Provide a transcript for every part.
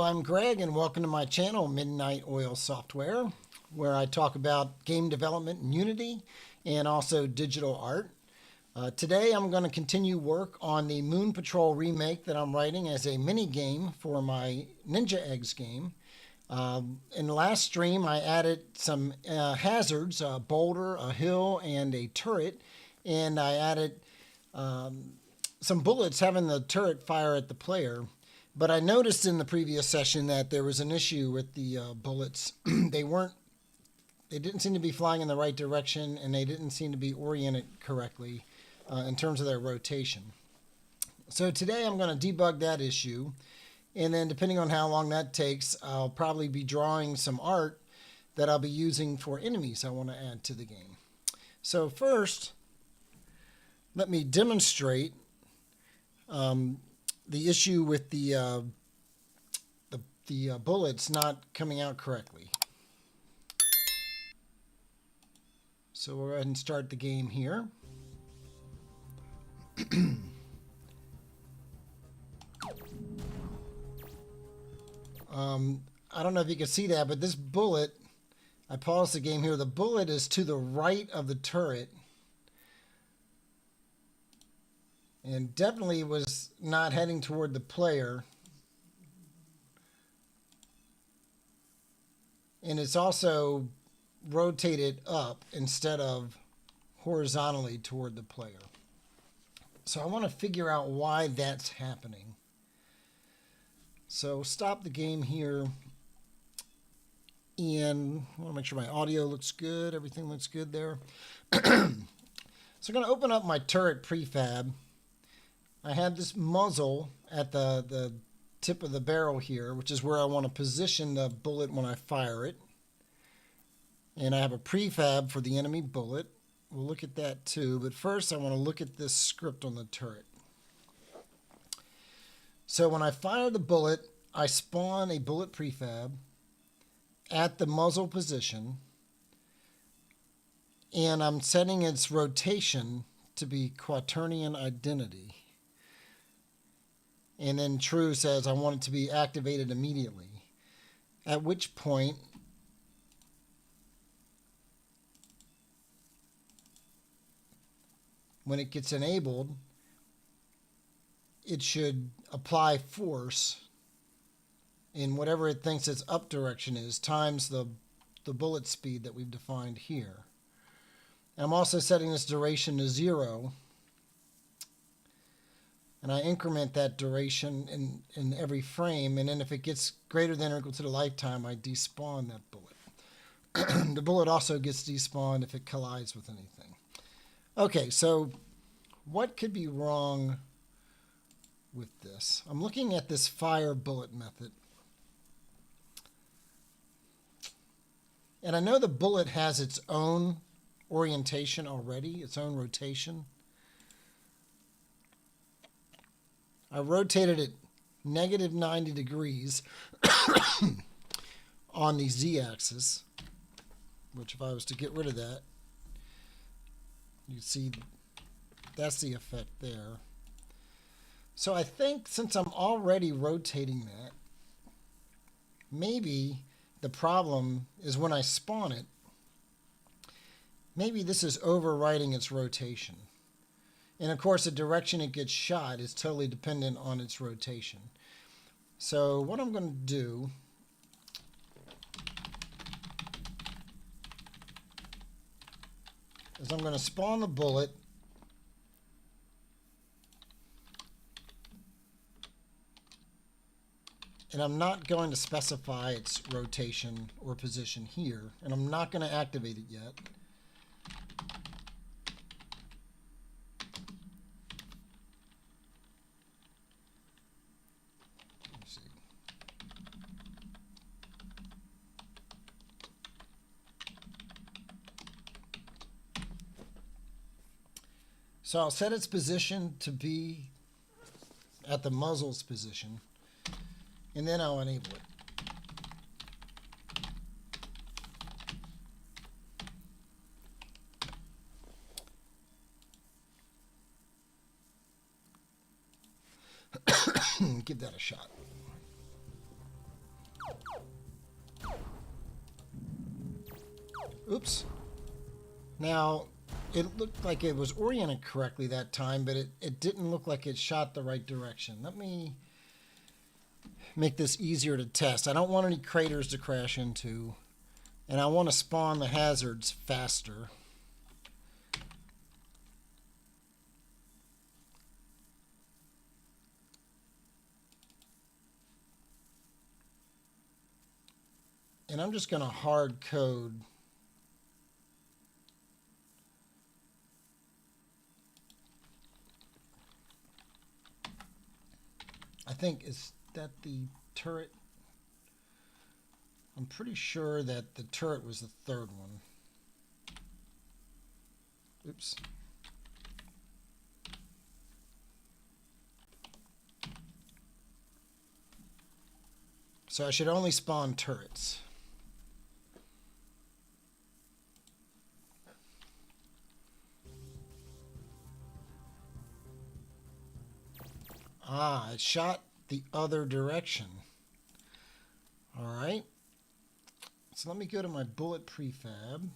I'm Greg, and welcome to my channel, Midnight Oil Software, where I talk about game development in Unity and also digital art. Today I'm going to continue work on the Moon Patrol remake that I'm writing as a mini game for my Ninja Eggs game. In the last stream I added some hazards, a boulder, a hill, and a turret, and I added some bullets having the turret fire at the player. But I noticed in the previous session that there was an issue with the bullets. They didn't seem to be flying in the right direction, and they didn't seem to be oriented correctly in terms of their rotation. So today I'm going to debug that issue, and then depending on how long that takes, I'll probably be drawing some art that I'll be using for enemies I want to add to the game. So first, let me demonstrate the issue with the bullets not coming out correctly. So we'll go ahead and start the game here. I don't know if you can see that, but this bullet, I paused the game here, the bullet is to the right of the turret. And definitely was not heading toward the player. And it's also rotated up instead of horizontally toward the player. So I want to figure out why that's happening. So stop the game here. And I want to make sure my audio looks good. Everything looks good there. So I'm going to open up my turret prefab. I have this muzzle at the tip of the barrel here, which is where I want to position the bullet when I fire it. And I have a prefab for the enemy bullet. We'll look at that too, but first I want to look at this script on the turret. So when I fire the bullet, I spawn a bullet prefab at the muzzle position, and I'm setting its rotation to be quaternion identity. And then true says I want it to be activated immediately. At which point, when it gets enabled, it should apply force in whatever it thinks its up direction is times the bullet speed that we've defined here. And I'm also setting this duration to 0. And I increment that duration in every frame, and then if it gets greater than or equal to the lifetime, I despawn that bullet. The bullet also gets despawned if it collides with anything. Okay, so what could be wrong with this? I'm looking at this fire bullet method. And I know the bullet has its own orientation already, its own rotation. I rotated it negative 90 degrees on the z-axis, which if I was to get rid of that, you'd see that's the effect there. So I think since I'm already rotating that, maybe the problem is when I spawn it, maybe this is overriding its rotation. And of course, the direction it gets shot is totally dependent on its rotation. So what I'm going to do is I'm going to spawn the bullet, and I'm not going to specify its rotation or position here, and I'm not going to activate it yet. So I'll set its position to be at the muzzle's position, and then I'll enable it. Give that a shot. Oops. Now, it looked like it was oriented correctly that time, but it didn't look like it shot the right direction. Let me make this easier to test. I don't want any craters to crash into, and I want to spawn the hazards faster. And I'm just going to hard code I think, is that the turret? I'm pretty sure that the turret was the third one. Oops. So I should only spawn turrets. Ah, it shot the other direction. All right. So let me go to my bullet prefab.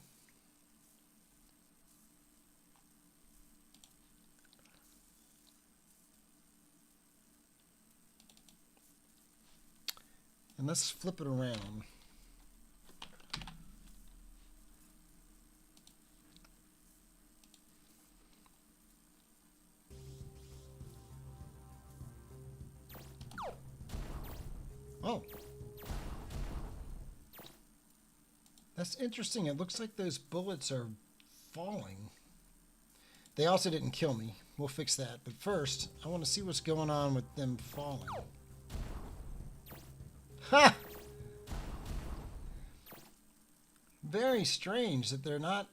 And let's flip it around. Oh. That's interesting. It looks like those bullets are falling. They also didn't kill me. We'll fix that. But first, I want to see what's going on with them falling. Ha! Very strange that they're not...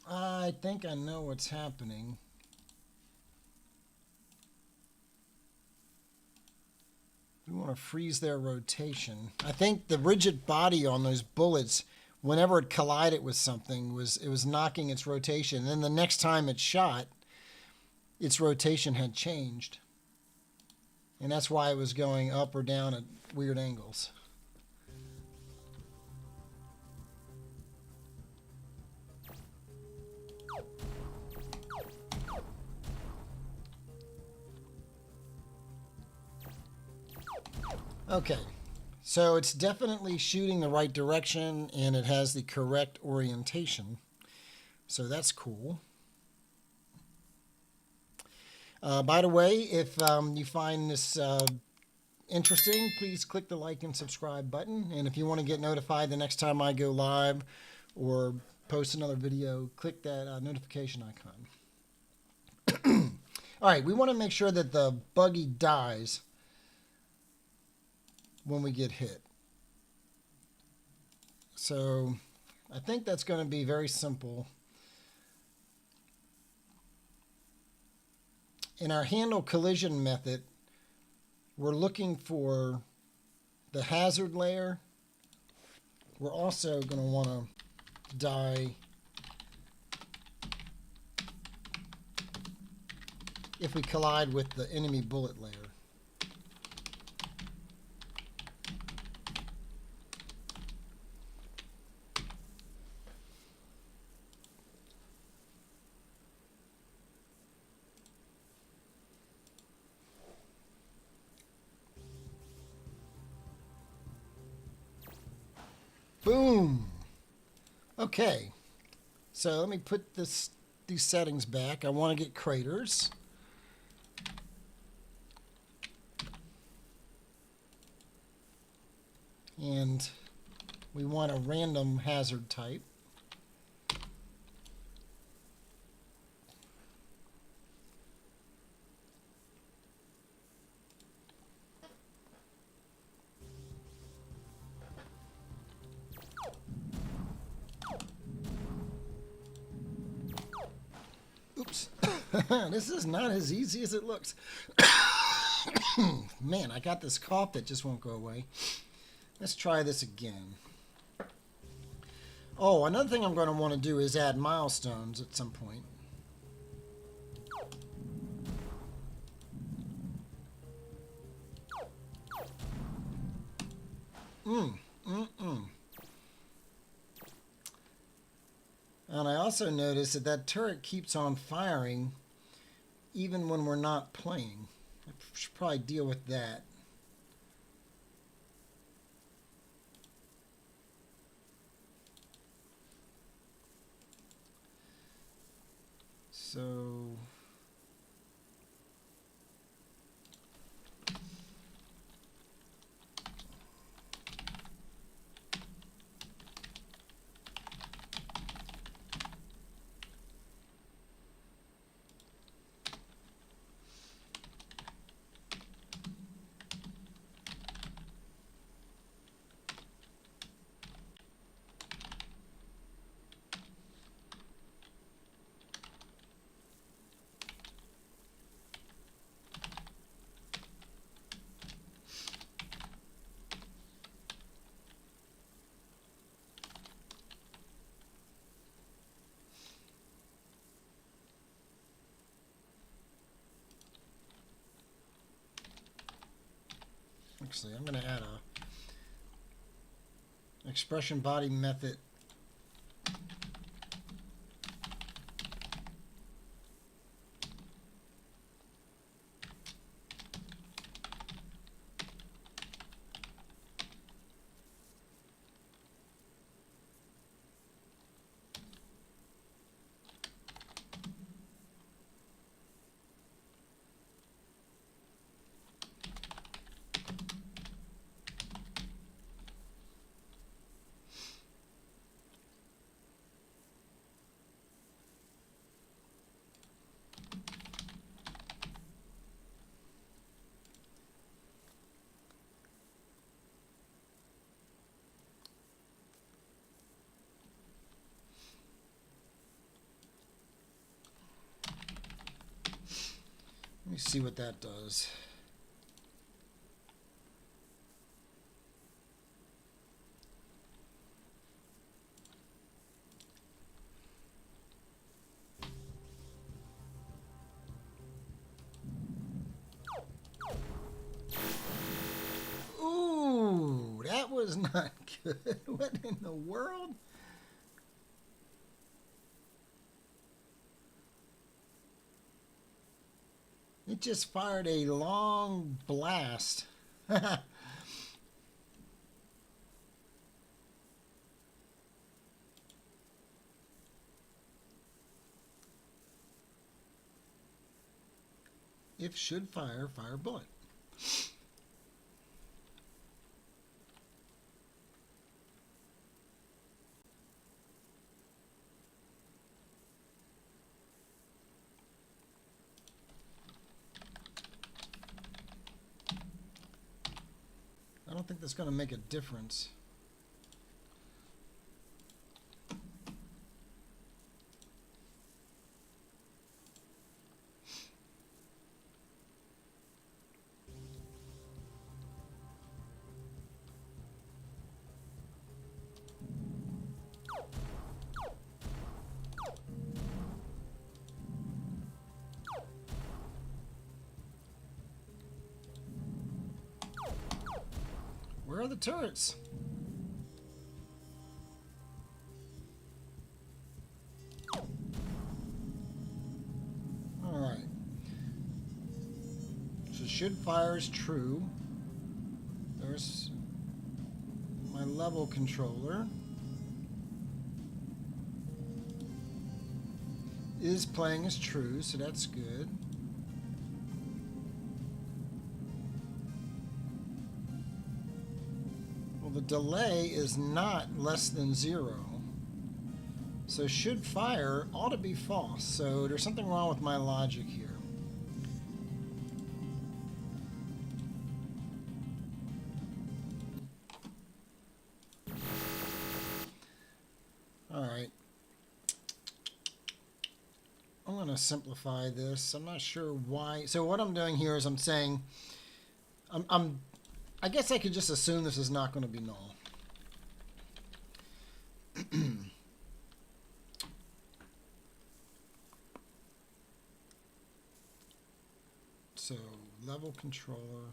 I think I know what's happening. We want to freeze their rotation. I think the rigid body on those bullets, whenever it collided with something, it was knocking its rotation. And then the next time it shot, its rotation had changed. And that's why it was going up or down at weird angles. Okay, so it's definitely shooting the right direction and it has the correct orientation. So that's cool. By the way, if you find this interesting, please click the like and subscribe button. And if you want to get notified the next time I go live or post another video, click that notification icon. All right, we want to make sure that the buggy dies when we get hit. So I think that's going to be very simple. In our handle collision method, we're looking for the hazard layer. We're also going to want to die if we collide with the enemy bullet layer. Boom. Okay, so let me put these settings back. I want to get craters. And we want a random hazard type. Oops. This is not as easy as it looks. Man, I got this cough that just won't go away. Let's try this again. Oh, another thing I'm going to want to do is add milestones at some point. And I also noticed that that turret keeps on firing even when we're not playing. I should probably deal with that. So actually, I'm going to add a expression body method. Let me see what that does. Ooh, that was not good. What in the world? It just fired a long blast. If should fire, fire bullet. I don't think that's going to make a difference. Where are the turrets? All right. So should fire is true. There's my level controller. Is playing as true, so that's good. Well, the delay is not less than 0. So should fire ought to be false. So there's something wrong with my logic here. All right. I'm going to simplify this. I'm not sure why. So what I'm doing here is I'm saying, I guess I could just assume this is not going to be null. So level controller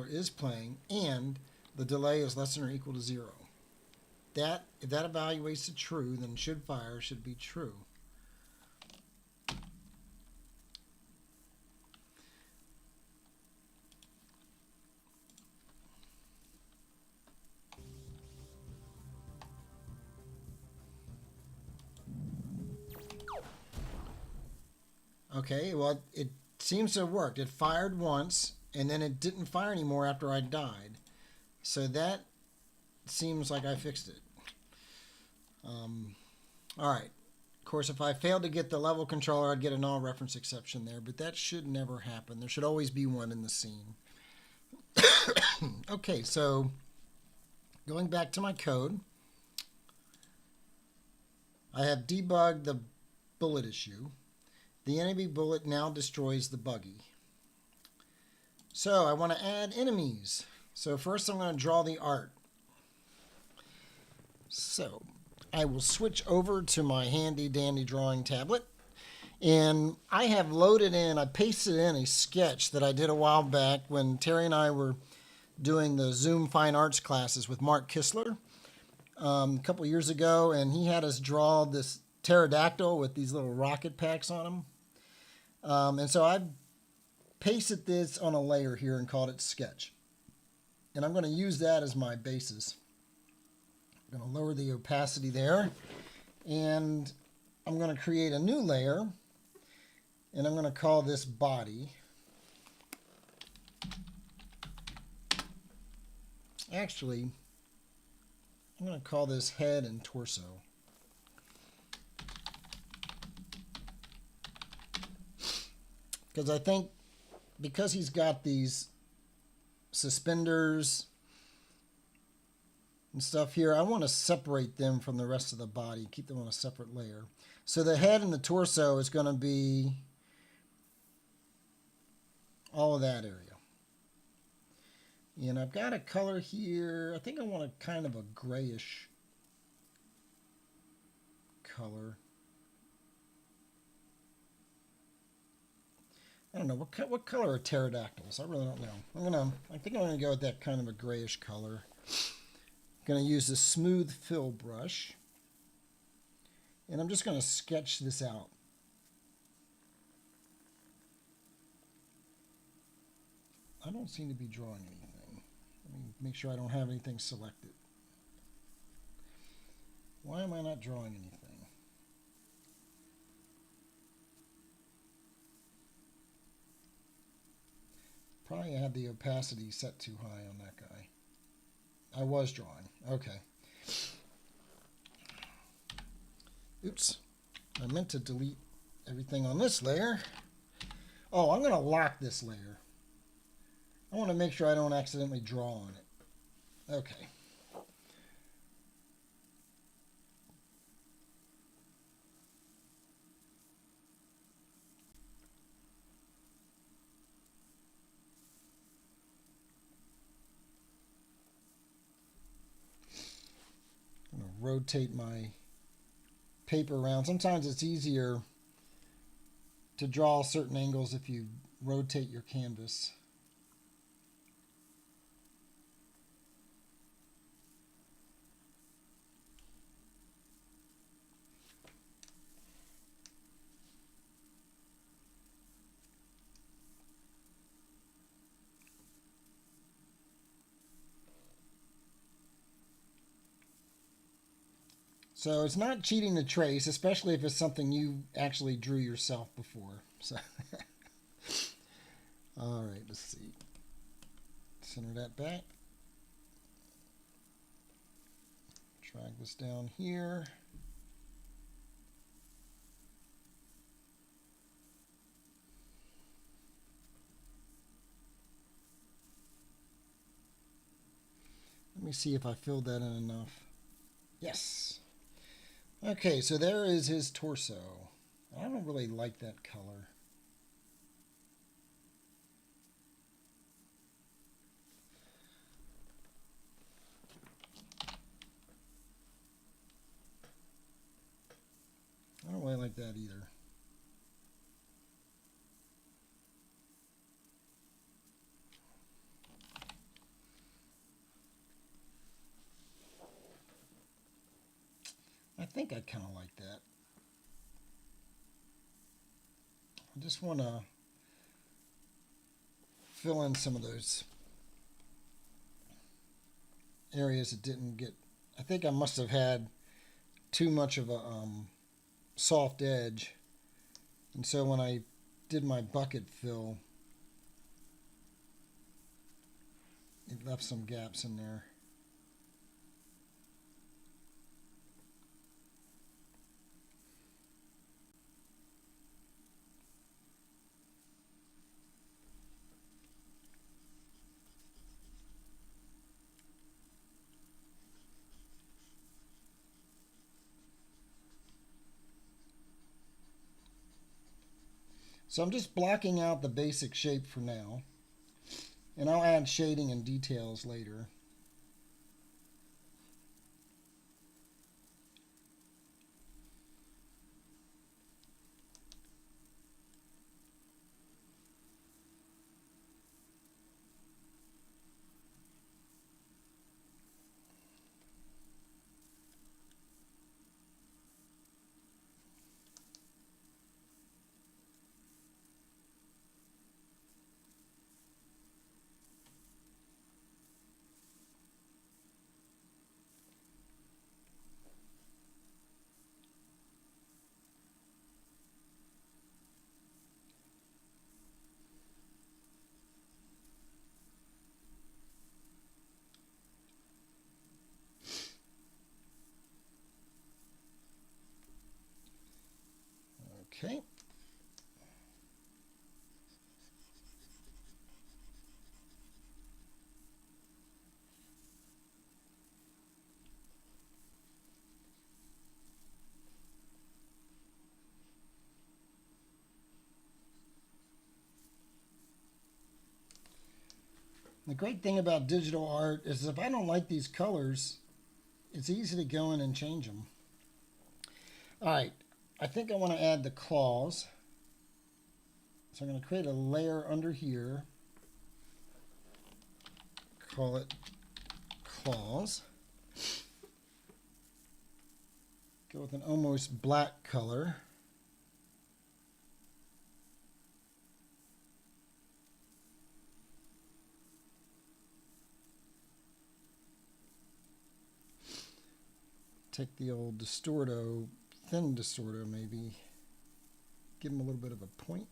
is playing, and the delay is less than or equal to 0. That, if that evaluates to true, then should fire should be true. Okay, well, it seems to have worked. It fired once, and then it didn't fire anymore after I died. So that seems like I fixed it. All right. Of course, if I failed to get the level controller, I'd get a null reference exception there, but that should never happen. There should always be one in the scene. Okay, so going back to my code, I have debugged the bullet issue. The enemy bullet now destroys the buggy. So I want to add enemies. So first I'm going to draw the art. So I will switch over to my handy dandy drawing tablet. And I have loaded in, I pasted in a sketch that I did a while back when Terry and I were doing the Zoom Fine Arts classes with Mark Kistler a couple years ago. And he had us draw this pterodactyl with these little rocket packs on them. And so I pasted this on a layer here and called it sketch. And I'm going to use that as my basis. I'm going to lower the opacity there. And I'm going to create a new layer. And I'm going to call this body. Actually, I'm going to call this head and torso. Because I think because he's got these suspenders and stuff here, I want to separate them from the rest of the body, keep them on a separate layer. So the head and the torso is going to be all of that area. And I've got a color here. I think I want a kind of a grayish color. I don't know what color are pterodactyls. I really don't know. I think I'm gonna go with that kind of a grayish color. I'm gonna use the smooth fill brush, and I'm just gonna sketch this out. I don't seem to be drawing anything. Let me make sure I don't have anything selected. Why am I not drawing anything? Probably had the opacity set too high on that guy. I was drawing. Okay. Oops. I meant to delete everything on this layer. Oh, I'm going to lock this layer. I want to make sure I don't accidentally draw on it. Okay. I'm going to rotate my paper around. Sometimes it's easier to draw certain angles if you rotate your canvas. So it's not cheating to trace, especially if it's something you actually drew yourself before. So, all right, let's see. Center that back. Drag this down here. Let me see if I filled that in enough. Yes. Okay, so there is his torso. I don't really like that color. I don't really like that either. think I kind of like that. I just want to fill in some of those areas that didn't get, I think I must have had too much of a soft edge, and so when I did my bucket fill, it left some gaps in there. So I'm just blocking out the basic shape for now, and I'll add shading and details later. Okay. The great thing about digital art is if I don't like these colors, it's easy to go in and change them. All right, I think I want to add the claws. So I'm going to create a layer under here. Call it claws. Go with an almost black color. Take the old distorto, thin distorto maybe, give them a little bit of a point.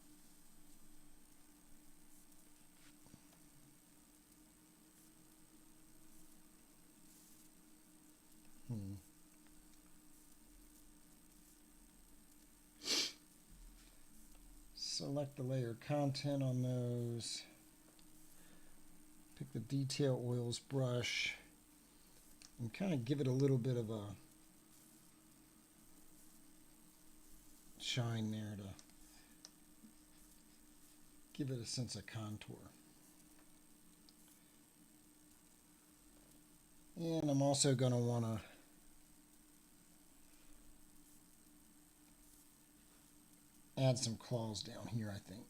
Select the layer content on those. Pick the detail oils brush and kind of give it a little bit of a shine there to give it a sense of contour. And I'm also going to want to add some claws down here, I think.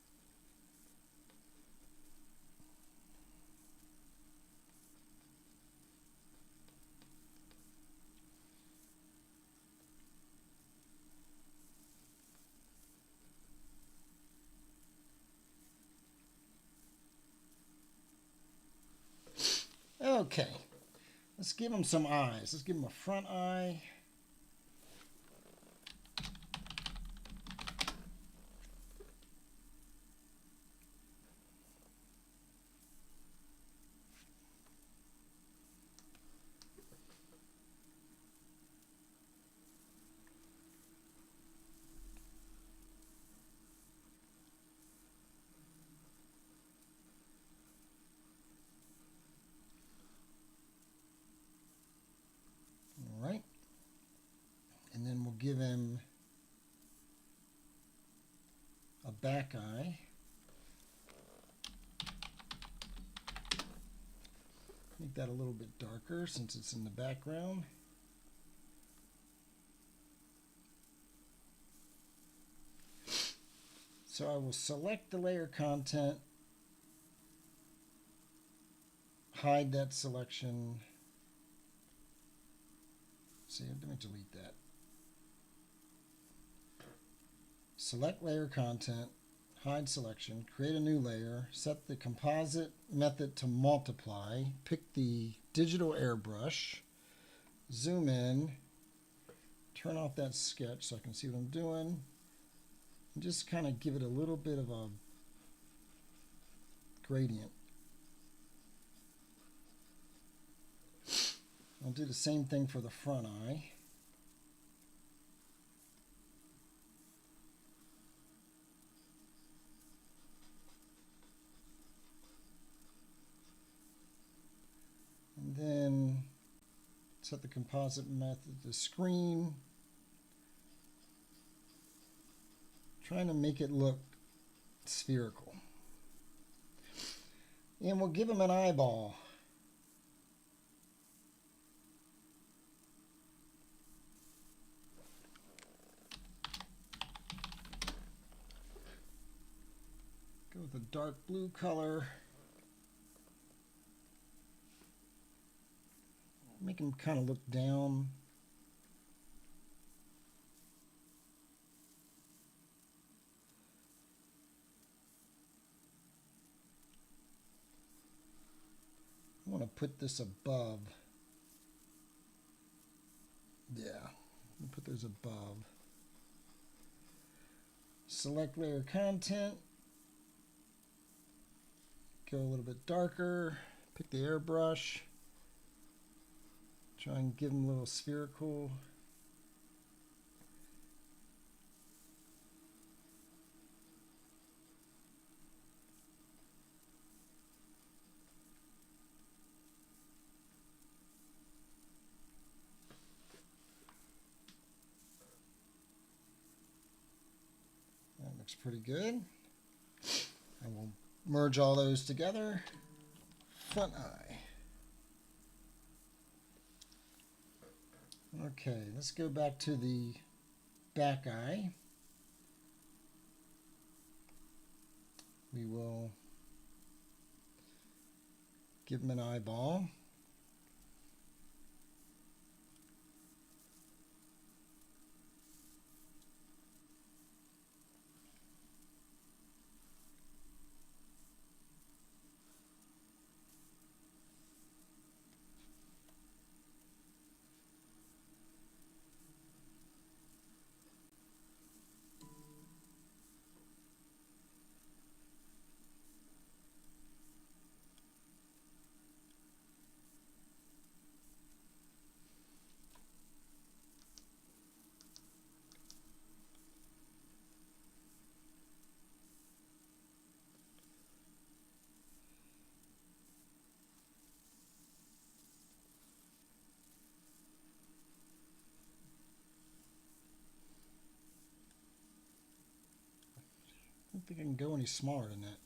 Okay, let's give them some eyes. Let's give them a front eye. Right, and then we'll give him a back eye. Make that a little bit darker since it's in the background. So I will select the layer content, hide that selection. See, let me delete that. select layer content, hide selection, create a new layer, set the composite method to multiply, pick the digital airbrush, zoom in, turn off that sketch so I can see what I'm doing, and just kind of give it a little bit of a gradient. I'll do the same thing for the front eye. And then set the composite method to screen. Trying to make it look spherical. And we'll give him an eyeball. Go with a dark blue color. Make him kind of look down. I want to put this above. Yeah, put those above. Select layer content. Go a little bit darker. Pick the airbrush. Try and give them a little spherical. That looks pretty good. And we'll merge all those together. Front eye. Okay, let's go back to the back eye. We will give him an eyeball. I don't think I can go any smaller than that.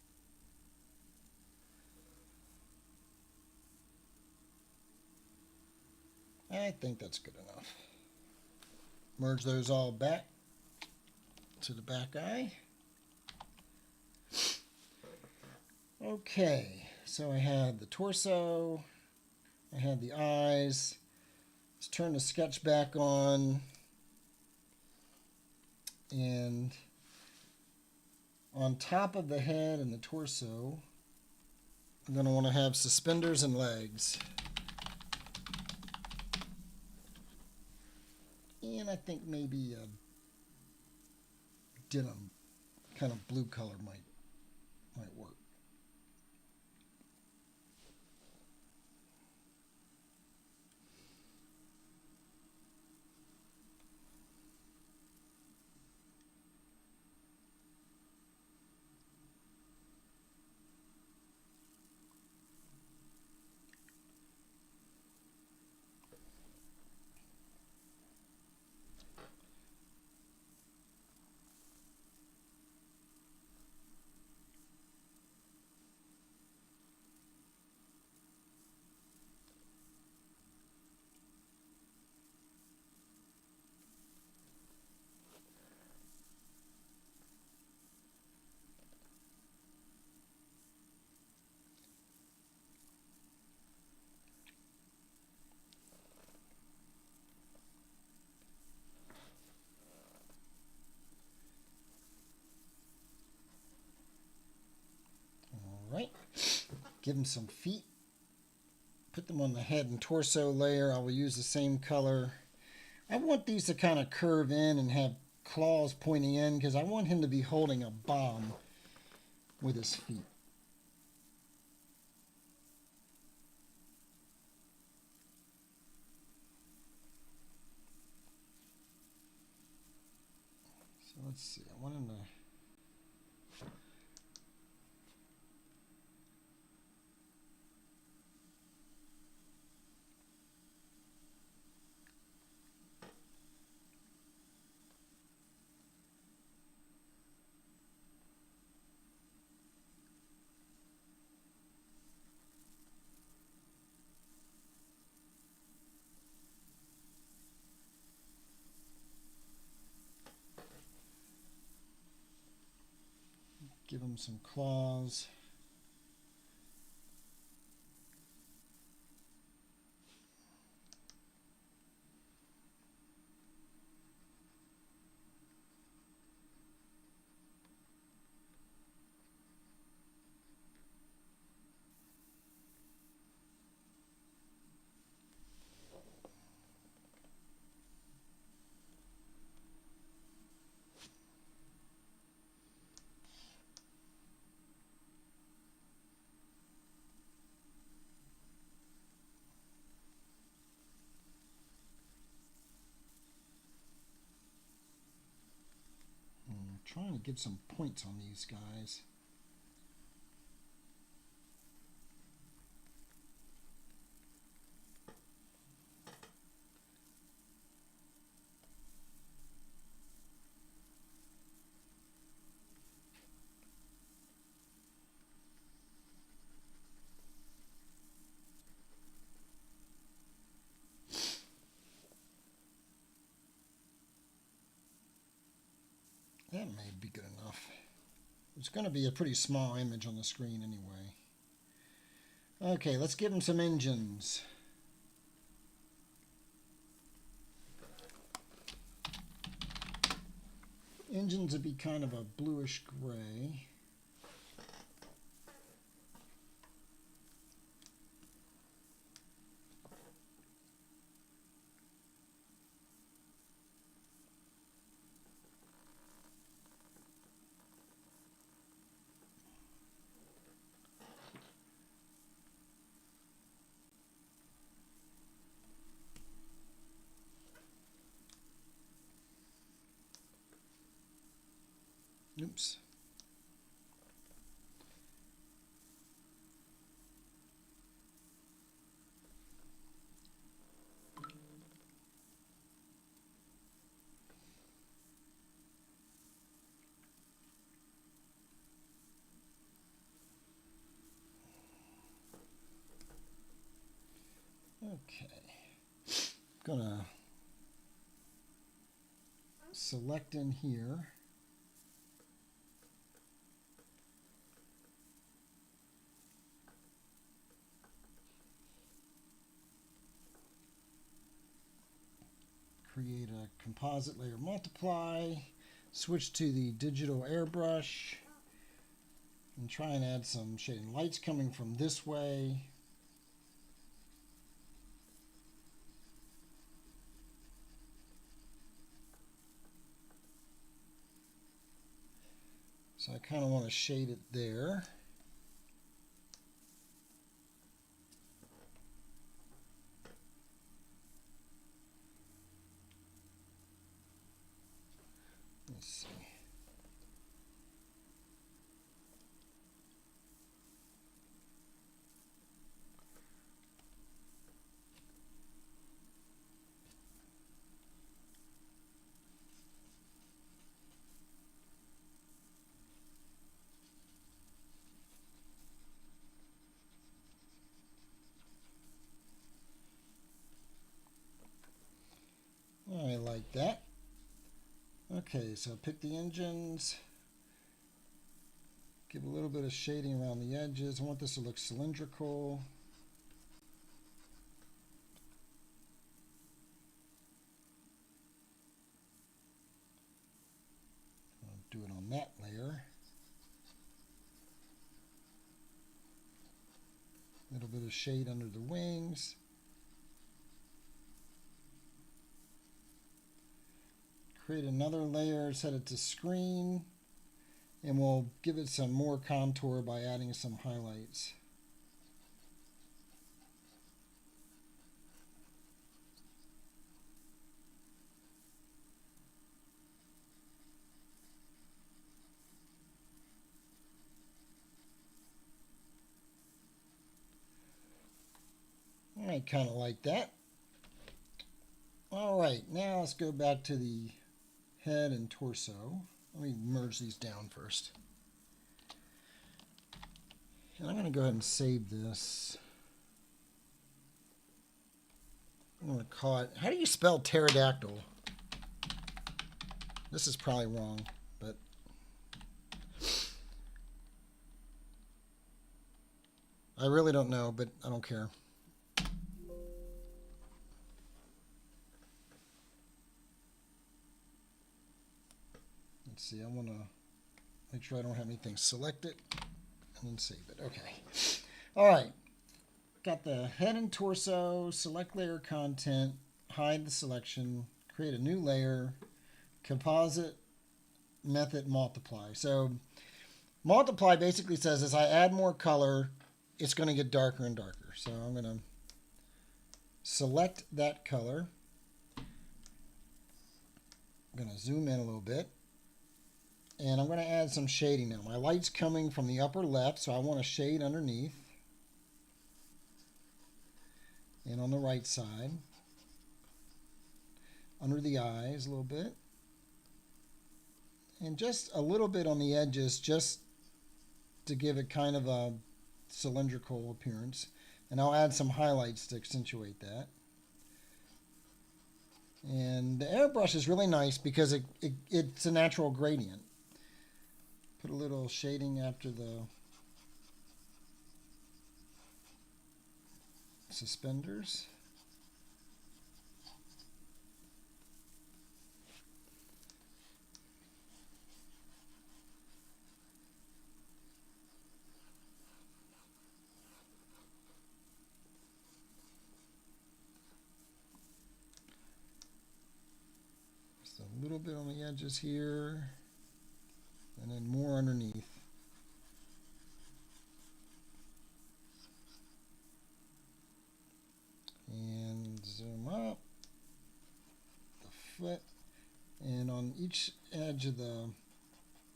I think that's good enough. Merge those all back to the back eye. Okay, so I had the torso, I had the eyes. Let's turn the sketch back on, and on top of the head and the torso, I'm going to want to have suspenders and legs. And I think maybe a denim kind of blue color might work. Give them some feet. Put them on the head and torso layer. I will use the same color. I want these to kind of curve in and have claws pointing in because I want him to be holding a bomb with his feet. So let's see. I want him to... Give him some claws. Trying to get some points on these guys. That may be good enough. It's going to be a pretty small image on the screen anyway. Okay, let's give him some engines. Engines would be kind of a bluish gray. Oops. Okay. Gonna select in here. Create a composite layer multiply, switch to the digital airbrush, and try and add some shading. Lights coming from this way. So I kind of want to shade it there. Let's see. I like that. Okay, so pick the engines. Give a little bit of shading around the edges. I want this to look cylindrical. I'll do it on that layer. shade under the wings. Create another layer, set it to screen, and we'll give it some more contour by adding some highlights. I kind of like that. All right, now let's go back to the head and torso. Let me merge these down first. And I'm going to go ahead and save this. I'm going to call it, how do you spell pterodactyl? This is probably wrong, but I really don't know, but I don't care. Let's see, I want to make sure I don't have anything selected and then save it. Okay. All right. Got the head and torso, select layer content, hide the selection, create a new layer, composite method multiply. So multiply basically says as I add more color, it's going to get darker and darker. So I'm going to select that color. I'm going to zoom in a little bit. And I'm going to add some shading now. My light's coming from the upper left, so I want to shade underneath. And on the right side. Under the eyes a little bit. And just a little bit on the edges, just to give it kind of a cylindrical appearance. And I'll add some highlights to accentuate that. And the airbrush is really nice because it's a natural gradient. Put a little shading after the suspenders. Just a little bit on the edges here. And then more underneath. And zoom up. The foot. And on each edge of the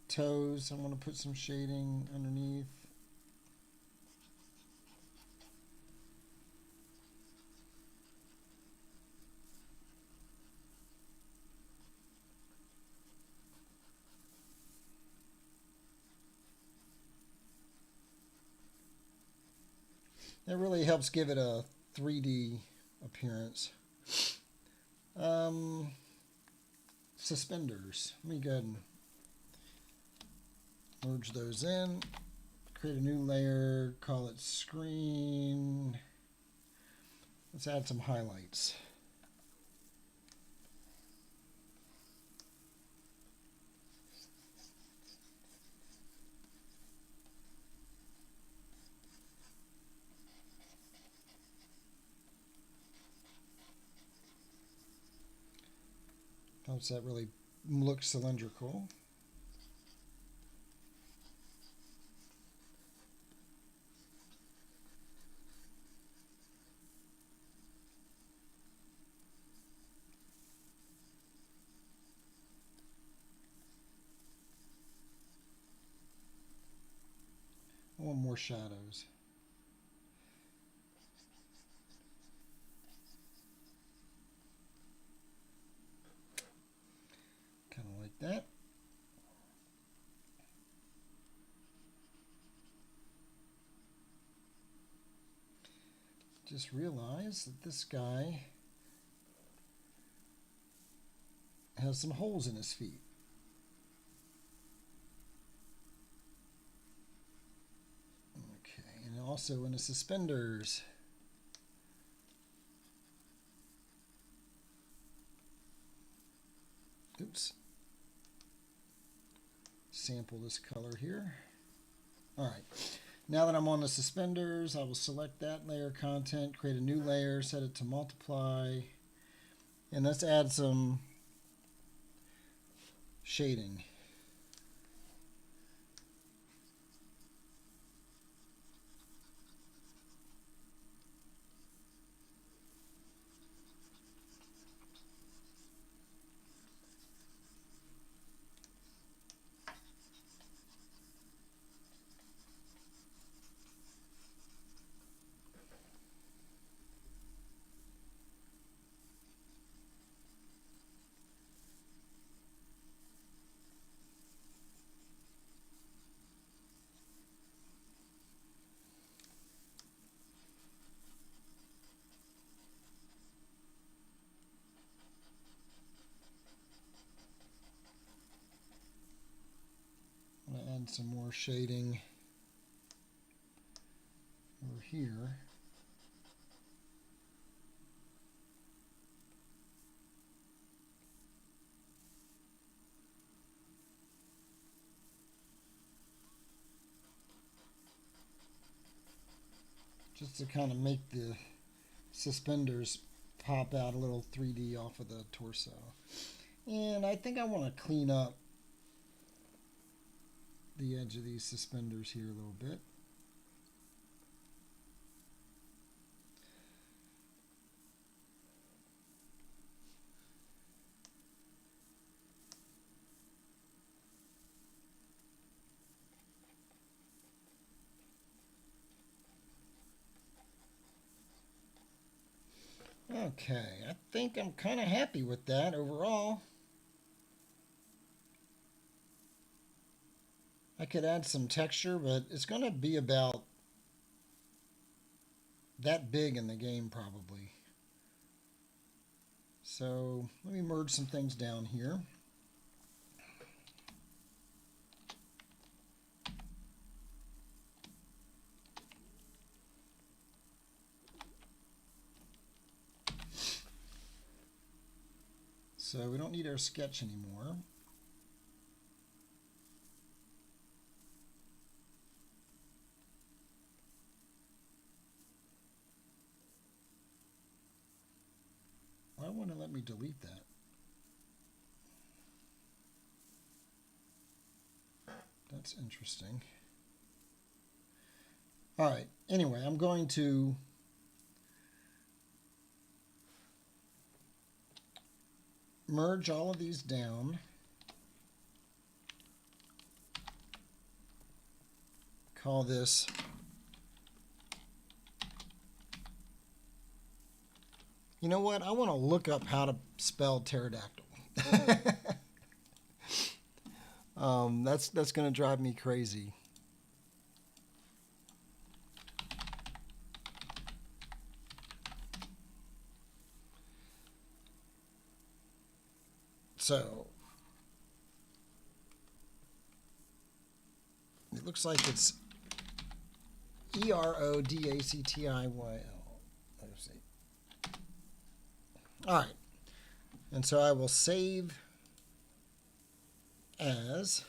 toes, I'm going to put some shading underneath. That really helps give it a 3D appearance. Suspenders. Let me go ahead and merge those in. Create a new layer. Call it screen. Let's add some highlights. Helps that really look cylindrical. I want more shadows. Kind of like that. Just realize that this guy has some holes in his feet. Okay, and also in the suspenders. Oops. Sample this color here. All right. Now that I'm on the suspenders, I will select that layer content, create a new layer, set it to multiply, and let's add some shading. I'm going to add some more shading over here. Just to kind of make the suspenders pop out a little 3D off of the torso. And I think I want to clean up the edge of these suspenders here a little bit. Okay, I think I'm kind of happy with that overall. I could add some texture, but it's going to be about that big in the game probably. So let me merge some things down here. So we don't need our sketch anymore. Why won't it let me delete that? That's interesting. All right, anyway, I'm going to merge all of these down. Call this you know what? I want to look up how to spell pterodactyl. That's going to drive me crazy. So it looks like it's Erodactyl. Let's see. All right, and so I will save as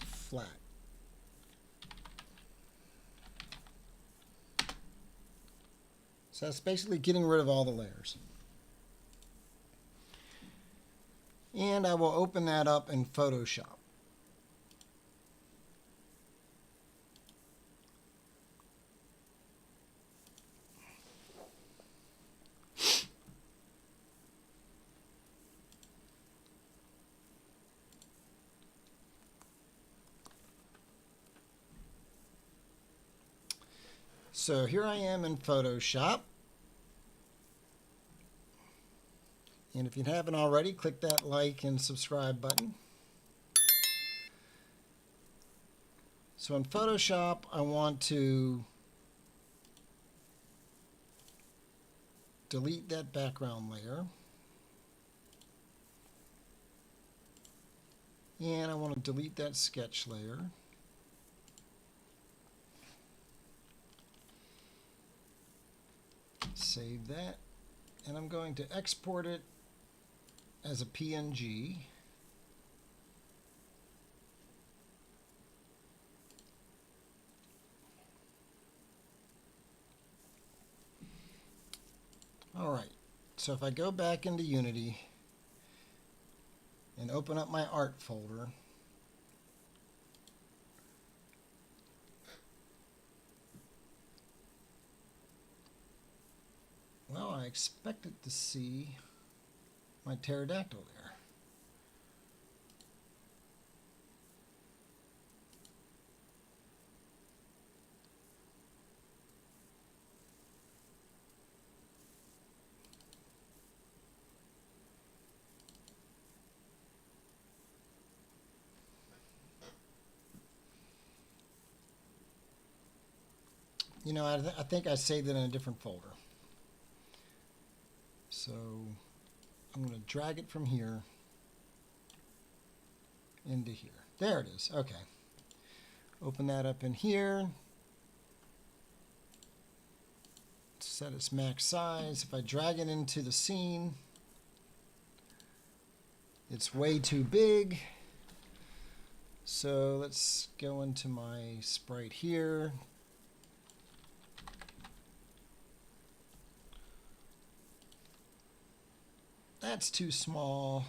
flat. So that's basically getting rid of all the layers. And I will open that up in Photoshop. So here I am in Photoshop. And if you haven't already, click that like and subscribe button. So in Photoshop, I want to delete that background layer. And I want to delete that sketch layer. Save that and I'm going to export it as a PNG. All right, so if I go back into Unity and open up my art folder, well, I expected to see my pterodactyl there. You know, I think I saved it in a different folder. So I'm going to drag it from here into here. There it is. Okay. Open that up in here. Set its max size. If I drag it into the scene, it's way too big. So let's go into my sprite here. That's too small.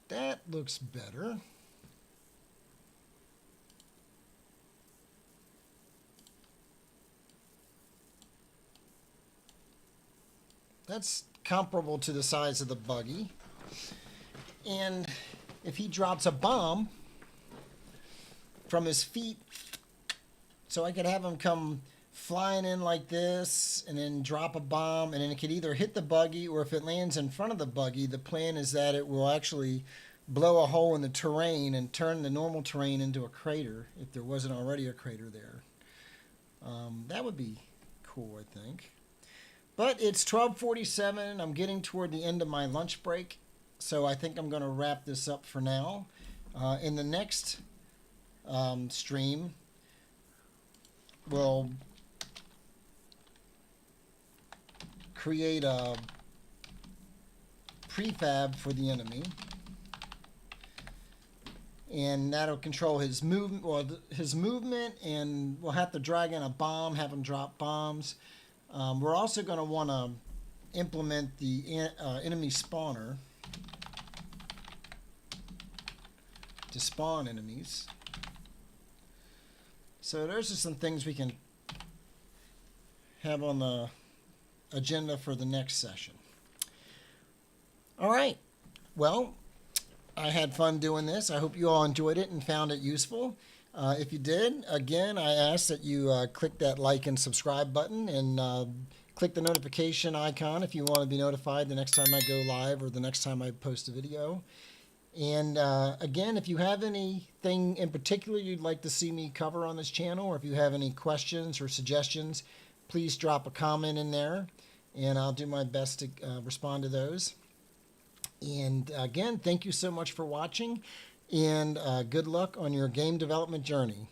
That looks better. That's comparable to the size of the buggy. And if he drops a bomb from his feet, so I could have him come flying in like this and then drop a bomb, and then it could either hit the buggy, or if it lands in front of the buggy, the plan is that it will actually blow a hole in the terrain and turn the normal terrain into a crater if there wasn't already a crater there. That would be cool, I think. But it's 12:47. I'm getting toward the end of my lunch break, so I think I'm going to wrap this up for now. In the next stream, we'll create a prefab for the enemy, and that'll control his movement. Well, his movement, and we'll have to drag in a bomb, have him drop bombs. We're also going to want to implement the enemy spawner to spawn enemies. So those are some things we can have on the agenda for the next session. All right. Well, I had fun doing this. I hope you all enjoyed it and found it useful. If you did, again, I ask that you click that like and subscribe button, and click the notification icon if you want to be notified the next time I go live or the next time I post a video. And again, if you have anything in particular you'd like to see me cover on this channel, or if you have any questions or suggestions, please drop a comment in there, and I'll do my best to respond to those. And again, thank you so much for watching, and good luck on your game development journey.